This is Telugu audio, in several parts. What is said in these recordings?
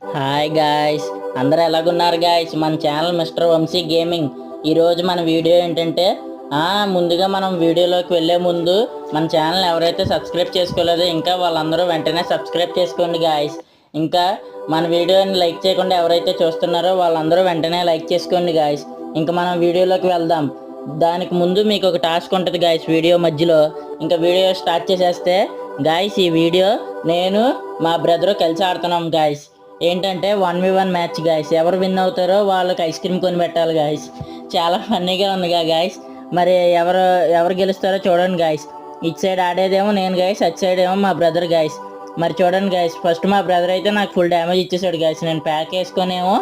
హాయ్ గాయ్స్, అందరూ ఎలాగున్నారు గాయ్స్? మన ఛానల్ మిస్టర్ వంశీ గేమింగ్. ఈరోజు మన వీడియో ఏంటంటే ముందుగా మనం వీడియోలోకి వెళ్ళే ముందు మన ఛానల్ ఎవరైతే సబ్స్క్రైబ్ చేసుకోలేదో ఇంకా వాళ్ళందరూ వెంటనే సబ్స్క్రైబ్ చేసుకోండి గాయ్స్. ఇంకా మన వీడియోని లైక్ చేయకుండా ఎవరైతే చూస్తున్నారో వాళ్ళందరూ వెంటనే లైక్ చేసుకోండి గాయ్స్. ఇంకా మనం వీడియోలోకి వెళ్దాం. దానికి ముందు మీకు ఒక టాస్క్ ఉంటుంది గాయ్స్ వీడియో మధ్యలో. ఇంకా వీడియో స్టార్ట్ చేసేస్తే గాయ్స్, ఈ వీడియో నేను మా బ్రదరు కలిసి ఆడుతున్నాం గాయ్స్. ఏంటంటే 1v1 మ్యాచ్ గాయస్. ఎవరు విన్ అవుతారో వాళ్ళకి ఐస్ క్రీమ్ కొని పెట్టాలి గాయస్. చాలా ఫన్నీగా ఉందిగా గాయస్. మరి ఎవరు ఎవరు గెలుస్తారో చూడండి గాయస్. ఇటు సైడ్ ఆడేదేమో నేను గాయస్, అటు సైడ్ ఏమో మా బ్రదర్ గాయస్. మరి చూడండి గాయస్, ఫస్ట్ మా బ్రదర్ అయితే నాకు ఫుల్ డ్యామేజ్ ఇచ్చేసాడు గాయస్. నేను ప్యాక్ వేసుకొనేమో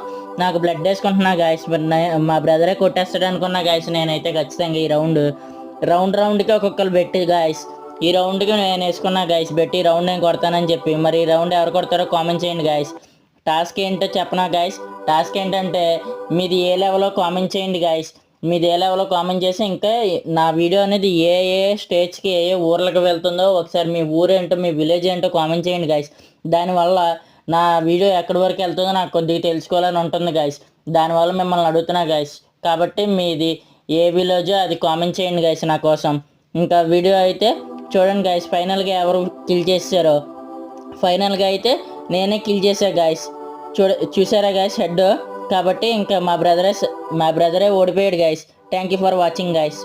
నాకు బ్లడ్ వేసుకుంటున్నా గాయస్. మరి మా బ్రదరే కొట్టేస్తాడు అనుకున్నా గాయస్. నేనైతే ఖచ్చితంగా ఈ రౌండ్కి ఒక్కొక్కరు పెట్టి గాయస్. ఈ రౌండ్కి నేను వేసుకున్నా గాయస్ బెట్టి. ఈ రౌండ్ నేను కొడతానని చెప్పి. మరి ఈ రౌండ్ ఎవరు కొడతారో కామెంట్ చేయండి గాయస్. టాస్క్ ఏంటో చెప్పనా గాయస్? టాస్క్ ఏంటంటే మీది ఏ లెవెల్లో కామెంట్ చేయండి గాయస్. మీది ఏ లెవెల్లో కామెంట్ చేసి ఇంకా నా వీడియో అనేది ఏ ఏ స్టేట్స్కి ఏ ఏ ఊర్లకు వెళ్తుందో ఒకసారి మీ ఊరేంటో మీ విలేజ్ ఏంటో కామెంట్ చేయండి గాయస్. దానివల్ల నా వీడియో ఎక్కడి వరకు వెళ్తుందో నాకు కొద్దిగా తెలుసుకోవాలని ఉంటుంది గాయస్. దానివల్ల మిమ్మల్ని అడుగుతున్నా గాయస్. కాబట్టి మీది ఏ విలేజో అది కామెంట్ చేయండి గాయస్ నా కోసం. ఇంకా వీడియో అయితే చూడండి గాయస్. ఫైనల్గా ఎవరు కిల్ చేశారో. ఫైనల్గా అయితే నేనే కిల్ చేశా గాయస్. చూసారా గాయస్ హెడ్. కాబట్టి ఇంకా మా బ్రదరే ఓడిపోయాడు guys. Thank you for watching guys.